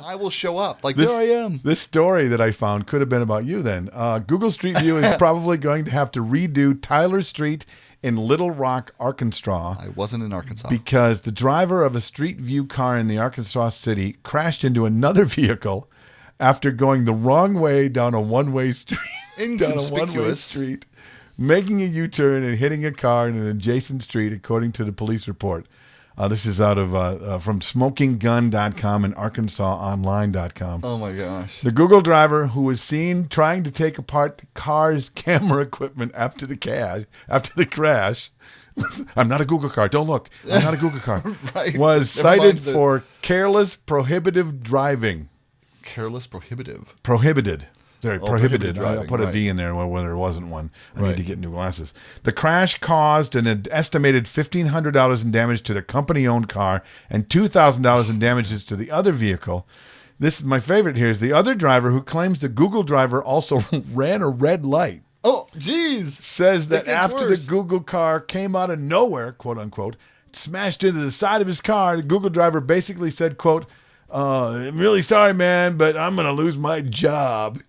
I will show up. Like, there I am. This story that I found could have been about you then. Google Street View is probably going to have to redo Tyler Street in Little Rock, Arkansas. I wasn't in Arkansas. Because the driver of a Street View car in the Arkansas city crashed into another vehicle after going the wrong way down a one-way street. Inconspicuous. Making a U-turn and hitting a car in an adjacent street, according to the police report. This is out of from smokinggun.com and arkansasonline.com. Oh, my gosh. The Google driver, who was seen trying to take apart the car's camera equipment after the crash, I'm not a Google car. Don't look. I'm not a Google car. Right. Was cited for careless, prohibitive driving. Careless, prohibitive. Prohibited. Prohibited. Driving, I put a V in there when there wasn't one. I need to get new glasses. The crash caused an estimated $1,500 in damage to the company-owned car and $2,000 in damages to the other vehicle. This is my favorite here is the other driver who claims the Google driver also ran a red light. Oh, geez. Says that after the Google car came out of nowhere, quote unquote, smashed into the side of his car, the Google driver basically said, quote, I'm really sorry, man, but I'm going to lose my job.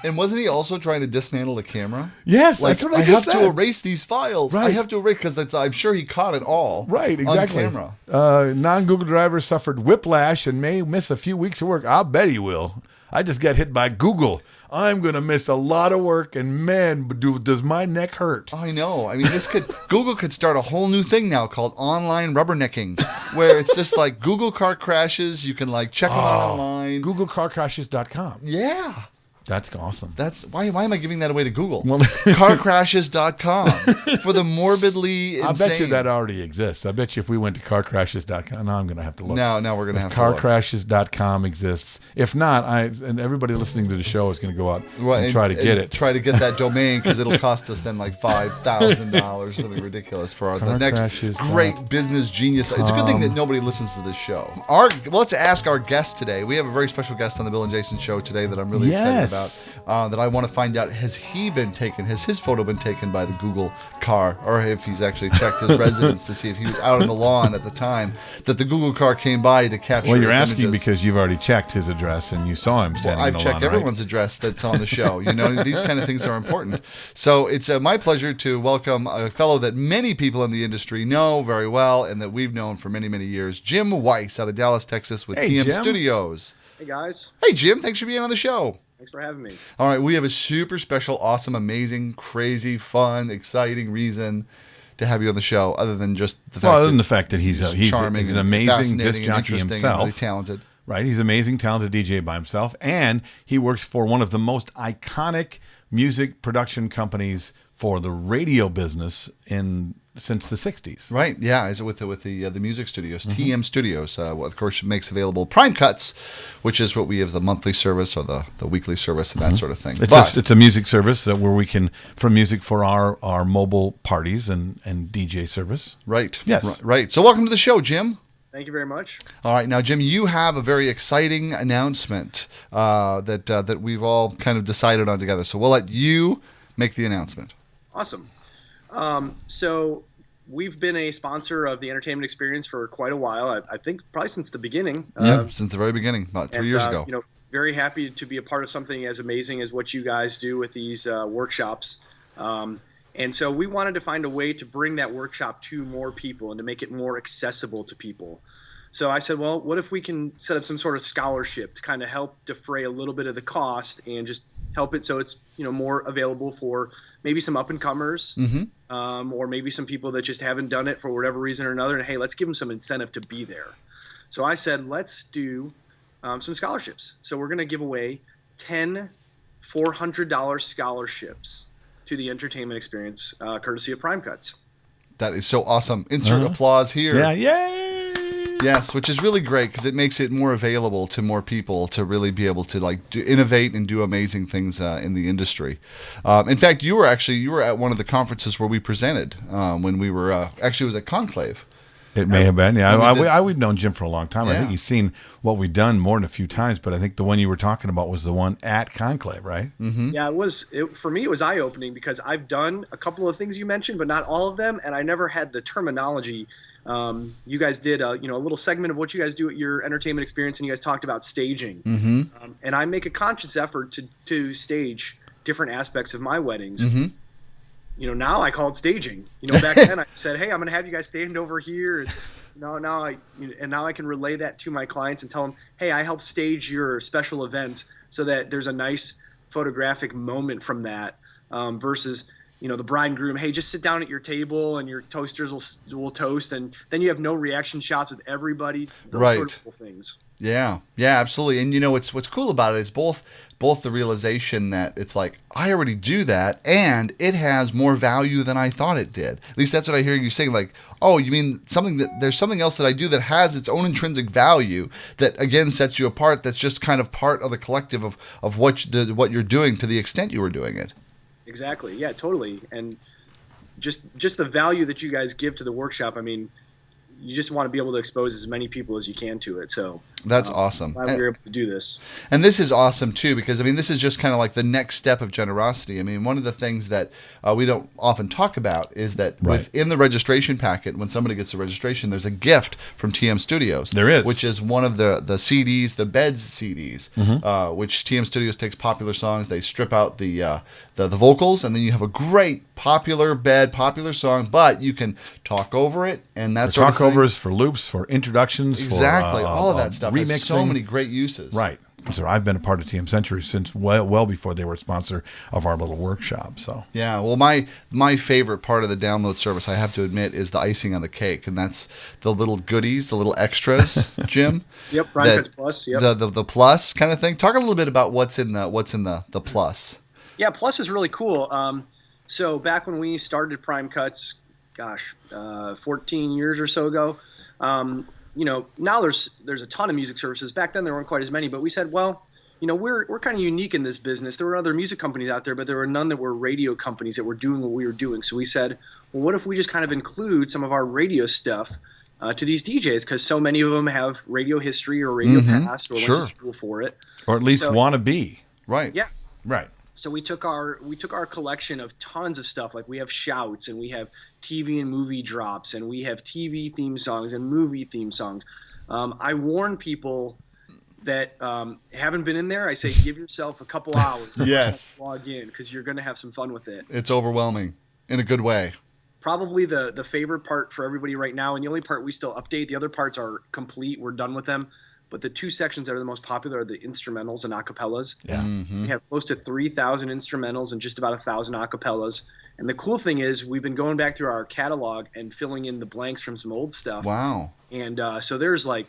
And wasn't he also trying to dismantle the camera? Yes, like, that's what I have said. to erase these files. Right. I have to erase because I'm sure he caught it all. Right, exactly. On camera. Non-Google driver suffered whiplash and may miss a few weeks of work. I'll bet he will. I just got hit by Google. I'm going to miss a lot of work, and man, does my neck hurt. I know. I mean, Google could start a whole new thing now called online rubbernecking, where it's just like Google car crashes. You can like check them out online. GoogleCarCrashes.com. Yeah. That's awesome. That's why am I giving that away to Google? Well, carcrashes.com for the morbidly insane. I bet you that already exists. I bet you if we went to carcrashes.com, now I'm going to have to look. Now we're going to have to look. Carcrashes.com exists. If not, and everybody listening to the show is going to go out and try to get it. Try to get that domain because it'll cost us then like $5,000, something ridiculous for the next great business genius. It's a good thing that nobody listens to this show. Let's ask our guest today. We have a very special guest on the Bill and Jason show today that I'm really excited about. That I want to find out, has his photo been taken by the Google car, or if he's actually checked his residence to see if he was out on the lawn at the time that the Google car came by to capture. Well, you're its asking images. because you've already checked his address and you saw him standing on the lawn, I've checked everyone's address that's on the show. You know, these kind of things are important. So it's my pleasure to welcome a fellow that many people in the industry know very well and that we've known for many, many years, Jim Weisz out of Dallas, Texas with TM Jim. Studios. Hey, guys. Hey, Jim. Thanks for being on the show. Thanks for having me. All right, we have a super special, awesome, amazing, crazy, fun, exciting reason to have you on the show, other than just the fact that he's charming, he's an amazing disc jockey and himself. really talented. Right, he's an amazing, talented DJ by himself, and he works for one of the most iconic music production companies for the radio business since the 60s. Right, yeah, is it with the music studios, TM Studios, of course, makes available Prime Cuts, which is what we have, the monthly service or the weekly service and that sort of thing. It's a music service where we can, for music for our mobile parties and DJ service. Right, yes. Right. So welcome to the show, Jim. Thank you very much. All right, now, Jim, you have a very exciting announcement that we've all kind of decided on together, so we'll let you make the announcement. Awesome. So we've been a sponsor of the entertainment experience for quite a while. I think probably since the beginning. Since the very beginning, about 3 years ago. You know, very happy to be a part of something as amazing as what you guys do with these workshops. And so we wanted to find a way to bring that workshop to more people and to make it more accessible to people. So I said, well, what if we can set up some sort of scholarship to kind of help defray a little bit of the cost and just help it so it's, you know, more available for maybe some up-and-comers, or maybe some people that just haven't done it for whatever reason or another. And hey, let's give them some incentive to be there. So I said, let's do some scholarships. So we're going to give away 10 $400 scholarships to the entertainment experience, courtesy of Prime Cuts. That is so awesome. Insert applause here. Yeah, yay! Yes, which is really great because it makes it more available to more people to really be able to innovate and do amazing things in the industry. In fact, you were at one of the conferences where we presented when we were actually it was at Conclave. It may have been, yeah. We've known Jim for a long time. Yeah. I think he's seen what we've done more than a few times, but I think the one you were talking about was the one at Conclave, right? Mm-hmm. Yeah, for me, it was eye-opening because I've done a couple of things you mentioned, but not all of them, and I never had the terminology. You guys did a little segment of what you guys do at your entertainment experience, and you guys talked about staging. Mm-hmm. And I make a conscious effort to stage different aspects of my weddings. Mm-hmm. Now I call it staging. Back then I said, hey, I'm going to have you guys stand over here. Now I can relay that to my clients and tell them, hey, I help stage your special events so that there's a nice photographic moment from that versus, the bride and groom, hey, just sit down at your table and your toasters will toast. And then you have no reaction shots with everybody. Those sort of things. Yeah, absolutely. And what's cool about it is both the realization that it's like, I already do that and it has more value than I thought it did. At least that's what I hear you saying, like, oh, you mean there's something else that I do that has its own intrinsic value that again sets you apart, that's just kind of part of the collective of what you're doing to the extent you were doing it. Exactly. Yeah, totally. And just the value that you guys give to the workshop, I mean, you just want to be able to expose as many people as you can to it. So that's awesome. Glad we were able to do this. And this is awesome too, because this is just kind of like the next step of generosity. One of the things that we don't often talk about is that within the registration packet, when somebody gets a registration, there's a gift from TM Studios. There is, which is one of the CDs, the Beds CDs, which TM Studios takes popular songs, they strip out the vocals, and then you have a great popular song, but you can talk over it, and that's talk overs, for loops, for introductions, exactly, all of that stuff. Remixing. So many great uses. Right. So I've been a part of TM Century since well before they were a sponsor of our little workshop. So yeah, well, my favorite part of the download service, I have to admit, is the icing on the cake, and that's the little goodies, the little extras, Jim. Yep, Prime Cuts Plus. Yep. The plus kind of thing. Talk a little bit about what's in the plus. Yeah, Plus is really cool. So back when we started Prime Cuts, 14 years or so ago. Now there's a ton of music services. Back then there weren't quite as many, but we said, well, we're kind of unique in this business. There were other music companies out there, but there were none that were radio companies that were doing what we were doing. So we said, well, what if we just kind of include some of our radio stuff to these DJs, because so many of them have radio history or radio past or went to school for it, or at least want to be. Right. Yeah. Right. So we took our collection of tons of stuff. Like we have shouts, and we have TV and movie drops, and we have TV theme songs and movie theme songs. I warn people that haven't been in there. I say, give yourself a couple hours. Yes. Log in, because you're going to have some fun with it. It's overwhelming in a good way. Probably the favorite part for everybody right now, and the only part we still update. The other parts are complete. We're done with them. But the two sections that are the most popular are the instrumentals and acapellas. Yeah. We have close to 3,000 instrumentals and just about 1,000 acapellas. And the cool thing is we've been going back through our catalog and filling in the blanks from some old stuff. Wow. And so there's I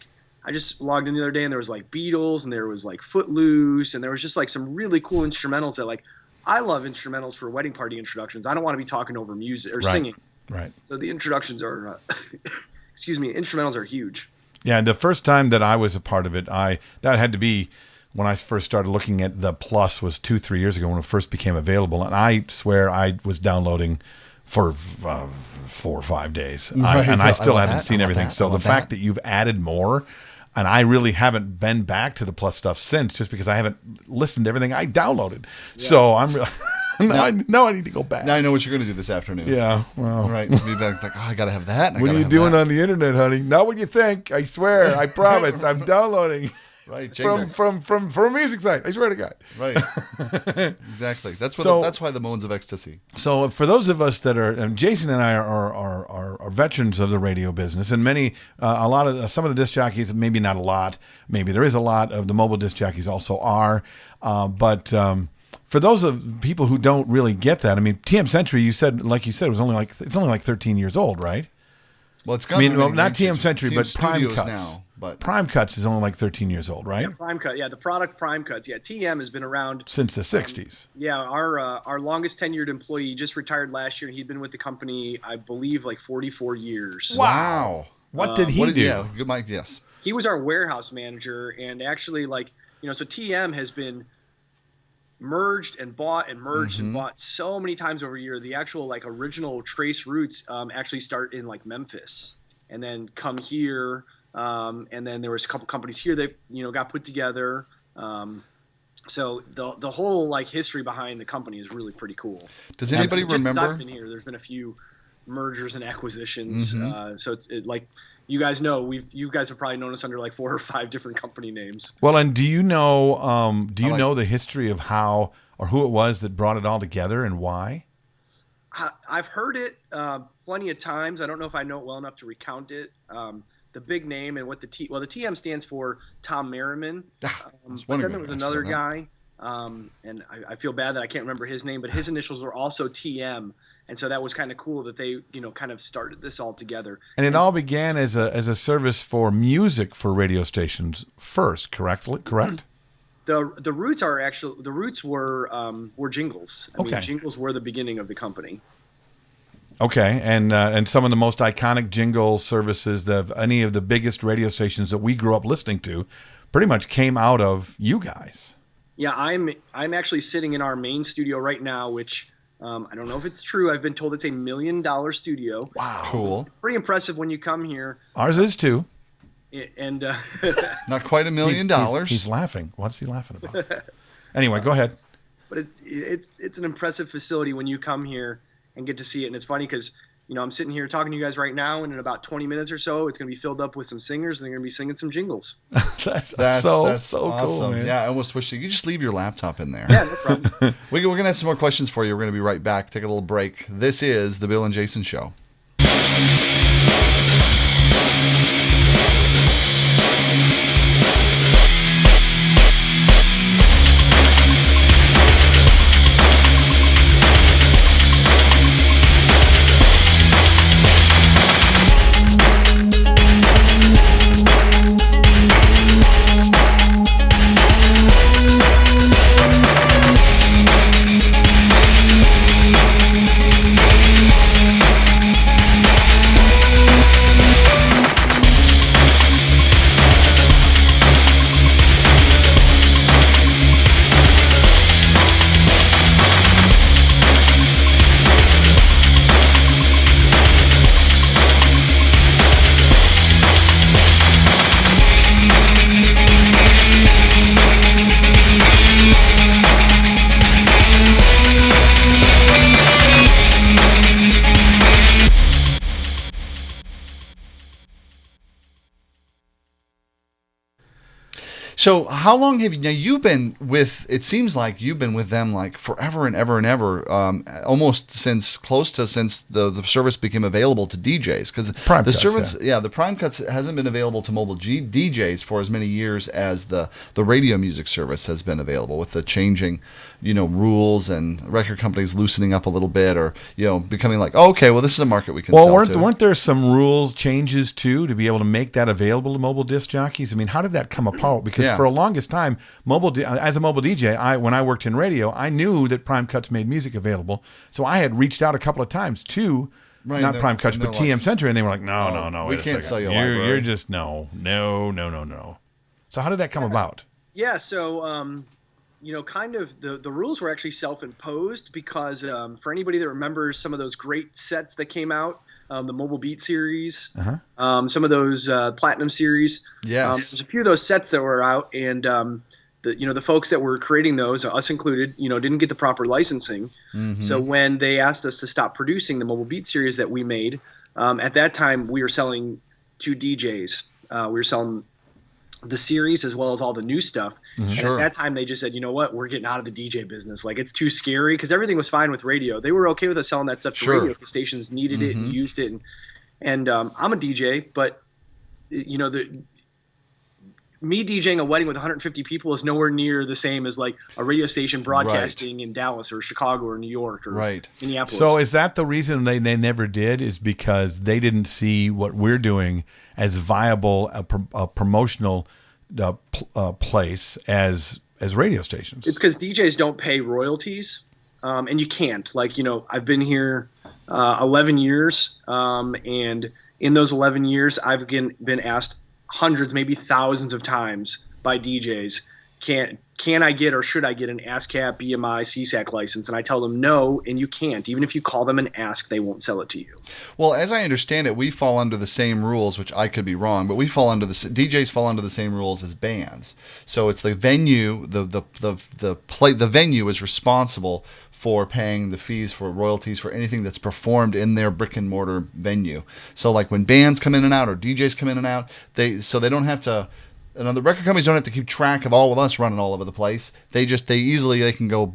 just logged in the other day, and there was Beatles, and there was Footloose, and there was just some really cool instrumentals that I love instrumentals for wedding party introductions. I don't want to be talking over music or singing. Right. So the introductions are, instrumentals are huge. Yeah, and the first time that I was a part of it, that had to be when I first started looking at the Plus was 2-3 years ago when it first became available, and I swear I was downloading for 4 or 5 days, and I still haven't seen everything. So the fact that you've added more, and I really haven't been back to the Plus stuff since, just because I haven't listened to everything I downloaded. Yeah. So I'm. Now I need to go back. Now I know what you're going to do this afternoon. Yeah, well. Right. Be back, I got to have that. What are you doing on the internet, honey? Not what you think. I swear. I promise. I'm downloading. Right. From a music site. I swear to God. Right. Exactly. That's why the moans of ecstasy. So for those of us that are, and Jason and I are veterans of the radio business, and some of the disc jockeys, maybe not a lot, maybe there is a lot of the mobile disc jockeys also are, but for those of people who don't really get that, TM Century, you said, it was only it's only 13 years old, right? Well, it's got not TM Century, but Prime Studios Cuts. Now, but Prime Cuts is only 13 years old, right? Yeah, Prime Cut. Yeah, the product Prime Cuts. Yeah, TM has been around since the 60s. Yeah, our longest tenured employee just retired last year. He'd been with the company, I believe, 44 years. Wow. What did he do? Yeah, good Mike. Yes. He was our warehouse manager, and actually, so TM has been merged and bought and merged and bought so many times over a year. The actual original trace roots actually start in Memphis, and then come here. And then there was a couple companies here that, got put together. So the whole like history behind the company is really pretty cool. Does anybody remember? Since I've been here, there's been a few mergers and acquisitions. So it's like, you guys know, you guys have probably known us under like 4 or 5 different company names. Well, and do you know know the history of how or who it was that brought it all together and why? I've heard it plenty of times. I don't know if I know it well enough to recount it. The big name and what the TM stands for Tom Merriman. But then there was another guy, and I feel bad that I can't remember his name, but his initials were also TM. And so that was kind of cool that they, kind of started this all together. And it all began as a service for music for radio stations first, correct? The roots were jingles. I mean, jingles were the beginning of the company. Okay, and some of the most iconic jingle services of any of the biggest radio stations that we grew up listening to, pretty much came out of you guys. Yeah, I'm actually sitting in our main studio right now, which I don't know if it's true. I've been told it's $1 million studio. Wow, cool! It's pretty impressive when you come here. Ours is too. And not quite $1 million. He's laughing. What's he laughing about? Anyway, go ahead. But it's an impressive facility when you come here and get to see it. And it's funny because, I'm sitting here talking to you guys right now, and in about 20 minutes or so, it's going to be filled up with some singers, and they're going to be singing some jingles. That's so awesome. Cool, man. Yeah, I almost wish you just leave your laptop in there. Yeah, no problem. We're going to have some more questions for you. We're going to be right back. Take a little break. This is the Bill and Jason Show. So how long have you've been with, it seems like you've been with them like forever and ever and ever, almost since the service became available to DJs, because the service, the Prime Cuts hasn't been available to mobile DJs for as many years as the radio music service has been available, with the changing, rules and record companies loosening up a little bit, or, becoming like, oh, okay, well, this is a market we can sell to. Weren't there some rules changes too to be able to make that available to mobile disc jockeys? I mean, how did that come about? Because for the longest time, as a mobile DJ, when I worked in radio, I knew that Prime Cuts made music available. So I had reached out a couple of times to not Prime Cuts, but TM Center, and they were like, no, we can't sell you a library. You're just no. So how did that come about? Yeah, so kind of the rules were actually self-imposed, because for anybody that remembers some of those great sets that came out, the Mobile Beat series, some of those Platinum series. Yes. There's a few of those sets that were out, and the folks that were creating those, us included, didn't get the proper licensing. Mm-hmm. So when they asked us to stop producing the Mobile Beat series that we made, at that time we were selling to DJs. We were selling the series as well as all the new stuff. Mm-hmm. And at that time they just said, you know what, we're getting out of the DJ business. Like, it's too scary, because everything was fine with radio. They were okay with us selling that stuff to radio. The stations needed it and used it. And I'm a DJ, but me DJing a wedding with 150 people is nowhere near the same as like a radio station broadcasting in Dallas or Chicago or New York or Minneapolis. So is that the reason they never did, is because they didn't see what we're doing as viable, a promotional place as radio stations? It's because DJs don't pay royalties, and you can't. Like, I've been here 11 years, and in those 11 years, I've been asked hundreds, maybe thousands of times by DJs, can I get or should I get an ASCAP, BMI, CSAC license? And I tell them no, and you can't. Even if you call them and ask, they won't sell it to you. Well, as I understand it, we fall under the same rules, which I could be wrong, but we fall under DJs fall under the same rules as bands. So it's the venue, the venue is responsible for paying the fees for royalties for anything that's performed in their brick and mortar venue. So like when bands come in and out or DJs come in and out, they don't have to. And the record companies don't have to keep track of all of us running all over the place. They can go,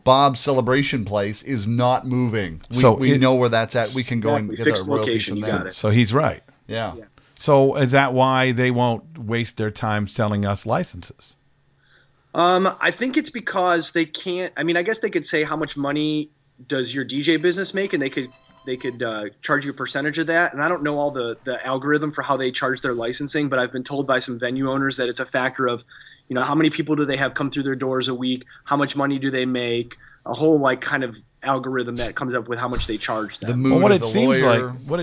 Bob's Celebration Place is not moving. We know where that's at. We can go and get our royalties from there. So he's right. Yeah. So is that why they won't waste their time selling us licenses? I think it's because they can't. I mean, I guess they could say how much money does your DJ business make, and they could charge you a percentage of that. And I don't know all the algorithm for how they charge their licensing, but I've been told by some venue owners that it's a factor of, how many people do they have come through their doors a week? How much money do they make? A whole kind of algorithm that comes up with how much they charge them. What it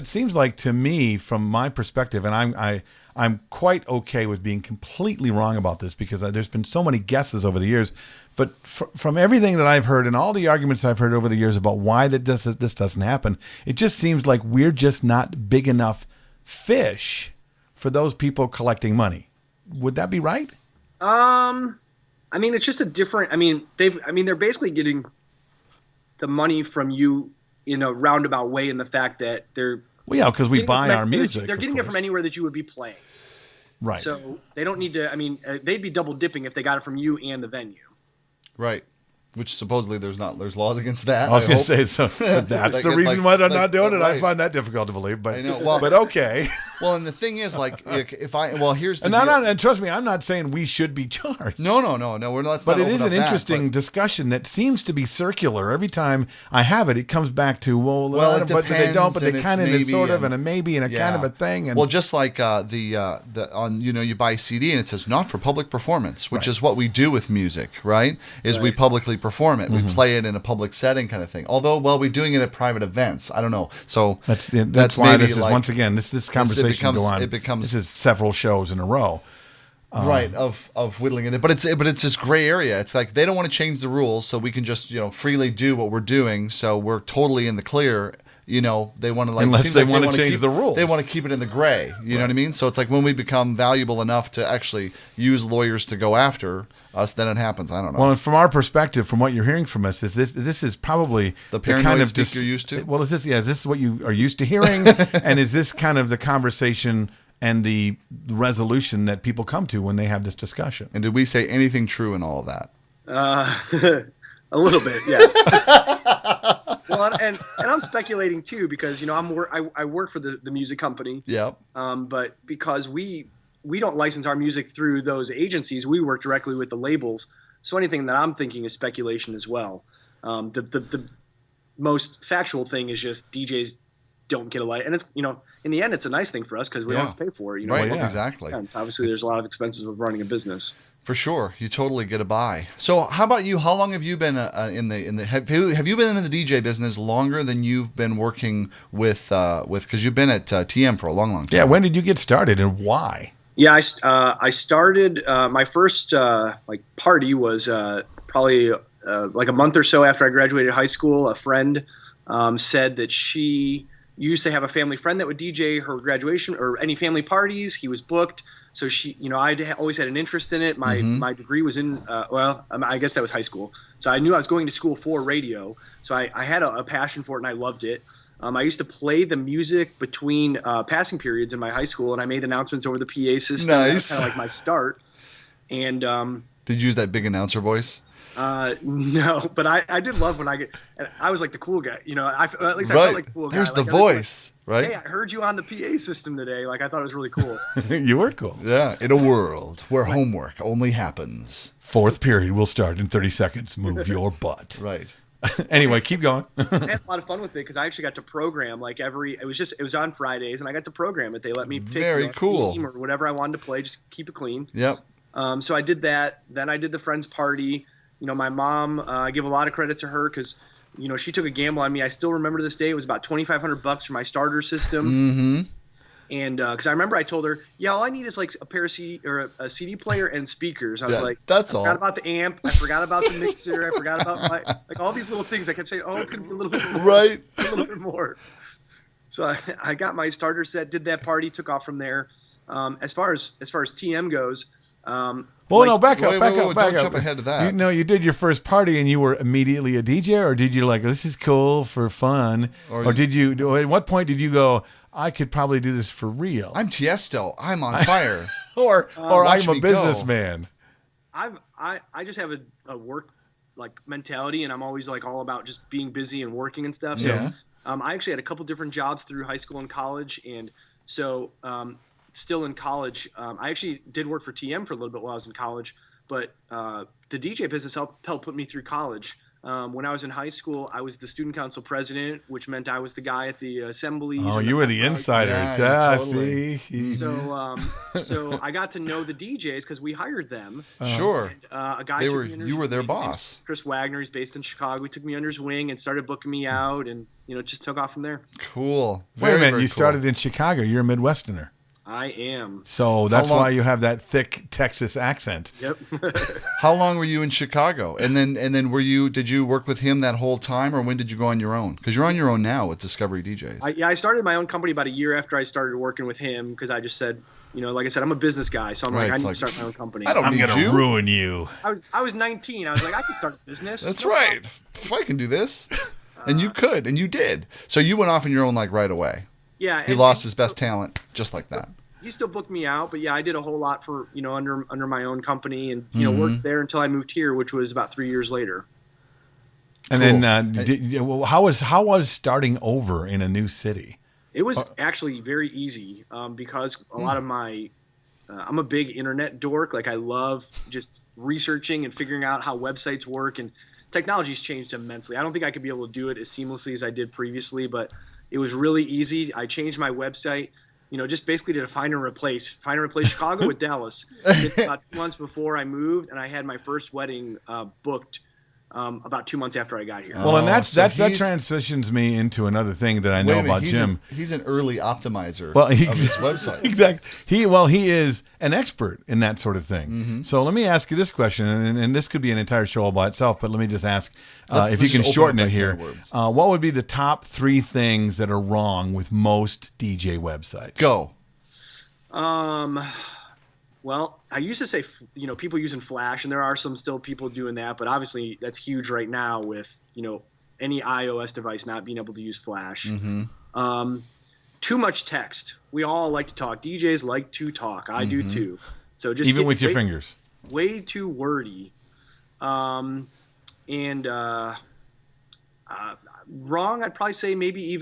seems like to me, from my perspective, and I'm quite okay with being completely wrong about this because there's been so many guesses over the years. But from everything that I've heard and all the arguments I've heard over the years about why this doesn't happen, it just seems like we're just not big enough fish for those people collecting money. Would that be right? I mean, it's just a different. They're basically getting the money from you in a roundabout way in the fact that they're. Well, yeah, because we buy our music. They're getting it from anywhere that you would be playing. Right. So they don't need to. I mean, they'd be double dipping if they got it from you and the venue. Right. Which supposedly there's laws against that. I was going to say, so that's the reason why they're not doing it. Right. I find that difficult to believe, but I know. Well, but okay. Well, and the thing is, here's the deal. And trust me, I'm not saying we should be charged. No, we're not. But it is an interesting discussion that seems to be circular. Every time I have it, it comes back to it depends, but they don't. But they kind of, maybe, sort of, and a maybe, and a kind of a thing. And just like you buy a CD and it says not for public performance, which is what we do with music, right? We publicly perform it. We play it in a public setting, kind of thing. Although, we're doing it at private events. I don't know. So that's why this is once again this conversation. It becomes this is several shows in a row, right? Of whittling it, but it's this gray area. It's like they don't want to change the rules, so we can just freely do what we're doing. So we're totally in the clear. They want to unless they want to change the rules. They want to keep it in the gray. You know what I mean? So it's like when we become valuable enough to actually use lawyers to go after us, then it happens. I don't know. Well, and from our perspective, from what you're hearing from us, is this is probably the kind of speak you're used to. Well, is this what you are used to hearing? And is this kind of the conversation and the resolution that people come to when they have this discussion? And did we say anything true in all of that? A little bit, yeah. Well, and I'm speculating too because I work for the music company. Yep. But because we don't license our music through those agencies, we work directly with the labels. So anything that I'm thinking is speculation as well. The most factual thing is just DJs don't get a license, and it's in the end it's a nice thing for us because we don't have to pay for it. Right? Exactly. Obviously, there's a lot of expenses of running a business. For sure, you totally get a buy. So, how about you? How long have you been in the? Have you been in the DJ business longer than you've been working with? Because you've been at TM for a long time. Yeah. When did you get started and why? Yeah, I started my first party was probably like a month or so after I graduated high school. A friend said that she used to have a family friend that would DJ her graduation or any family parties. He was booked. So she, I always had an interest in it. My degree was in, I guess that was high school. So I knew I was going to school for radio. So I had a passion for it and I loved it. I used to play the music between passing periods in my high school, and I made announcements over the PA system. Nice. That was kind of like my start. And did you use that big announcer voice? No, but I did love when I was like the cool guy, at least I right. felt like the cool guy. There's the voice, right? Hey, I heard you on the PA system today. I thought it was really cool. You were cool. Yeah. In a world where homework only happens. Fourth period will start in 30 seconds. Move your butt. Right. Anyway, keep going. I had a lot of fun with it because I actually got to program it was on Fridays and I got to program it. They let me pick Very cool. theme or whatever I wanted to play, just keep it clean. Yep. So I did that. Then I did the friends party. My mom, I give a lot of credit to her because, she took a gamble on me. I still remember this day. It was about $2,500 for my starter system. Mm-hmm. And because I remember I told her, yeah, all I need is like a pair of a CD player and speakers. I was like, that's all. I forgot about the amp. I forgot about the mixer. I forgot about like all these little things. I kept saying, oh, it's going to be a little bit more. Right. A little bit more. So I got my starter set, did that party, took off from there. As far as TM goes. No, back up. Don't jump ahead of that. You did your first party and you were immediately a DJ, or did you like, this is cool for fun? Or did you, at what point did you go, I could probably do this for real? I'm Tiesto. I'm on fire. or I'm a businessman. I just have a work like mentality, and I'm always like all about just being busy and working and stuff. So I actually had a couple different jobs through high school and college, and so still in college, I actually did work for TM for a little bit while I was in college, but the DJ business helped put me through college. When I was in high school, I was the student council president, which meant I was the guy at the assemblies. Oh, you were the insider. Yeah, totally. See? So I got to know the DJs because we hired them. Sure. And, a guy you were their boss. Chris Wagner. He's based in Chicago. He took me under his wing and started booking me out, and just took off from there. Cool. Wait a minute. You started in Chicago. You're a Midwesterner. I am. So that's why you have that thick Texas accent. Yep. How long were you in Chicago? And then did you work with him that whole time, or when did you go on your own? Because you're on your own now with Discovery DJs. I started my own company about a year after I started working with him, because I just said, like I said, I'm a business guy, so I'm I need to start my own company. I'm going to ruin you. I was 19. I was like, I can start a business. That's right. If I can do this. And you could, and you did. So you went off on your own like right away. Yeah. He lost his best talent just like that. He still booked me out, but yeah, I did a whole lot for, under my own company, and, worked there until I moved here, which was about 3 years later. And then how was starting over in a new city? It was actually very easy because a lot of my I'm a big internet dork. Like, I love just researching and figuring out how websites work, and technology's changed immensely. I don't think I could be able to do it as seamlessly as I did previously, but it was really easy. I changed my website, just basically to find and replace Chicago with Dallas. It's about 2 months before I moved, and I had my first wedding booked about 2 months after I got here. Well, and that transitions me into another thing that I know about Jim. He's an early optimizer of his website. Exactly. He is an expert in that sort of thing. Mm-hmm. So let me ask you this question, and this could be an entire show all by itself, but let me just ask, if you can shorten it here, what would be the top 3 things that are wrong with most DJ websites? Go. Well, I used to say, people using Flash, and there are some still people doing that, but obviously that's huge right now with, any iOS device not being able to use Flash. Mm-hmm. Too much text. We all like to talk. DJs like to talk. I do too. So just even with your fingers. Way too wordy. Wrong, I'd probably say maybe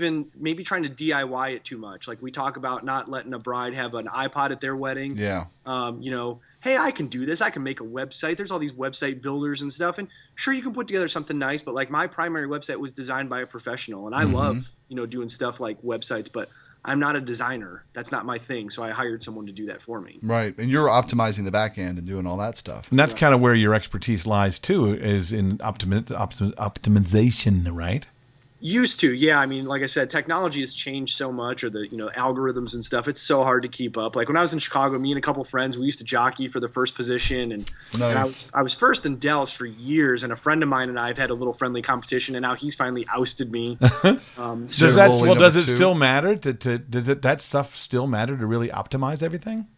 trying to DIY it too much. Like, we talk about not letting a bride have an iPod at their wedding. Yeah. Hey, I can do this. I can make a website. There's all these website builders and stuff. And sure, you can put together something nice, but like, my primary website was designed by a professional, and I love, doing stuff like websites, but I'm not a designer. That's not my thing. So I hired someone to do that for me. Right. And you're optimizing the back end and doing all that stuff. And that's kind of where your expertise lies too, is in optimization, right? Used to, yeah. I mean, like I said, technology has changed so much, or the algorithms and stuff. It's so hard to keep up. Like, when I was in Chicago, me and a couple friends, we used to jockey for the first position, and, nice. and I was first in Dallas for years. And a friend of mine and I have had a little friendly competition, and now he's finally ousted me. Does it still matter? Does that stuff still matter to really optimize everything?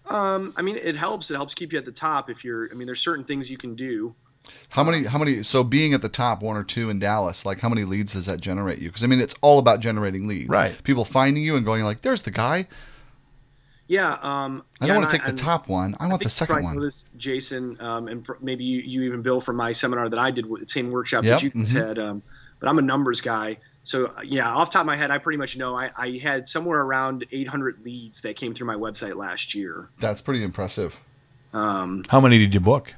I mean, it helps. It helps keep you at the top. There's certain things you can do. How many, so being at the top 1 or 2 in Dallas, like, how many leads does that generate you? Because, it's all about generating leads. Right. People finding you and going like, there's the guy. Yeah. I don't want to take the top one. I want the second one. Know this, Jason, and maybe you even, Bill, from my seminar that I did with the same workshop that you guys had. But I'm a numbers guy. So, yeah, off the top of my head, I pretty much know I had somewhere around 800 leads that came through my website last year. That's pretty impressive. How many did you book?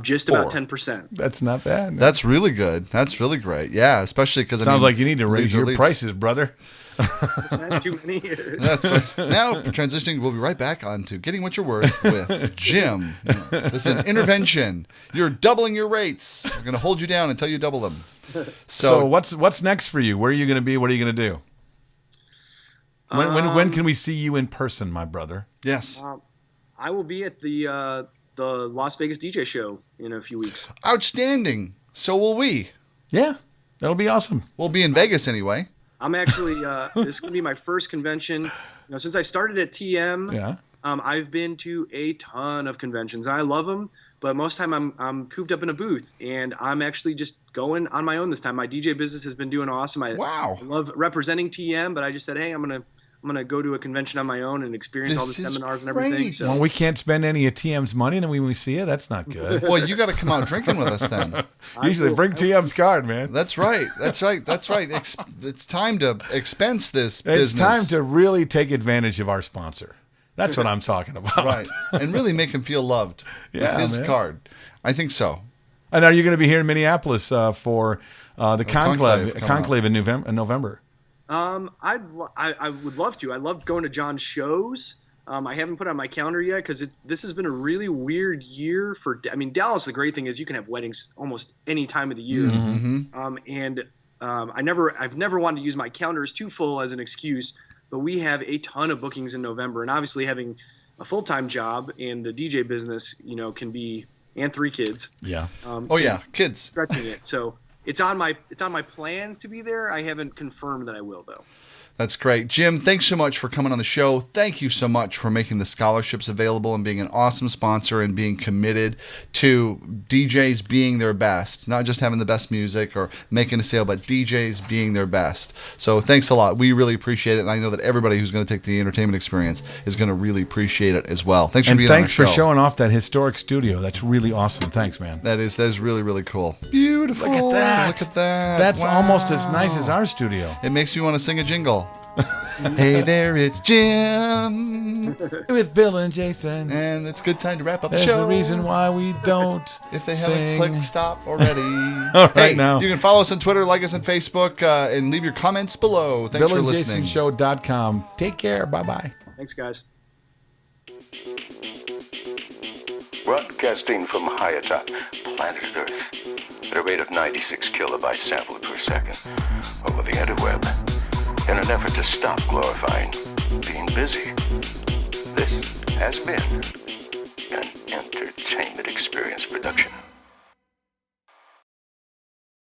Just 4. About 10%. That's not bad. No. That's really good. That's really great. Yeah, especially because sounds like you need to raise your prices, brother. Too many. That's right. Now, transitioning, we'll be right back on to Getting What You're Worth with Jim. This is an intervention. You're doubling your rates. We're going to hold you down until you double them. So what's next for you? Where are you going to be? What are you going to do? When can we see you in person, my brother? Yes. I will be at the Las Vegas DJ show in a few weeks. Outstanding. So will we. Yeah, that'll be awesome. We'll be in Vegas anyway. I'm actually this is gonna be my first convention. Since I started at TM, Yeah. I've been to a ton of conventions, and I love them. But most of the time, I'm cooped up in a booth, and I'm actually just going on my own this time. My DJ business has been doing awesome. I love representing TM, but I just said, hey, I'm gonna go to a convention on my own and experience all the seminars and everything. So. Well, we can't spend any of TM's money, and when we see you, that's not good. Well, you got to come out drinking with us then. Usually, bring TM's card, man. That's right. It's time to expense this business. It's time to really take advantage of our sponsor. That's what I'm talking about. Right. And really make him feel loved with his card. I think so. And are you going to be here in Minneapolis for the conclave in November? I would love to. I love going to John's shows. I haven't put it on my calendar yet because this has been a really weird year for. I mean, Dallas. The great thing is you can have weddings almost any time of the year. Mm-hmm. I've never wanted to use my calendar as too full as an excuse. But we have a ton of bookings in November, and obviously having a full-time job in the DJ business, can be, and 3 kids. Yeah. Kids. Stretching it. So it's on my plans to be there. I haven't confirmed that I will though. That's great. Jim, thanks so much for coming on the show. Thank you so much for making the scholarships available and being an awesome sponsor and being committed to DJs being their best, not just having the best music or making a sale, but DJs being their best. So thanks a lot. We really appreciate it. And I know that everybody who's going to take the entertainment experience is going to really appreciate it as well. Thanks for being on the show. Thanks for showing off that historic studio. That's really awesome. Thanks, man. That is really, really cool. Beautiful. Look at that. Look at that. That's almost as nice as our studio. It makes me want to sing a jingle. Hey there, it's Jim with Bill and Jason, and it's a good time to wrap up the show. show. There's a reason why we don't if they sing. haven't clicked stop already. All right, now you can follow us on Twitter, like us on Facebook, and leave your comments below. Thanks for listening. BillAndJasonShow.com. Take care. Bye-bye. Thanks, guys. Broadcasting from high atop planet Earth at a rate of 96 kilobytes sampled per second over the interweb. In an effort to stop glorifying being busy, this has been an entertainment experience production.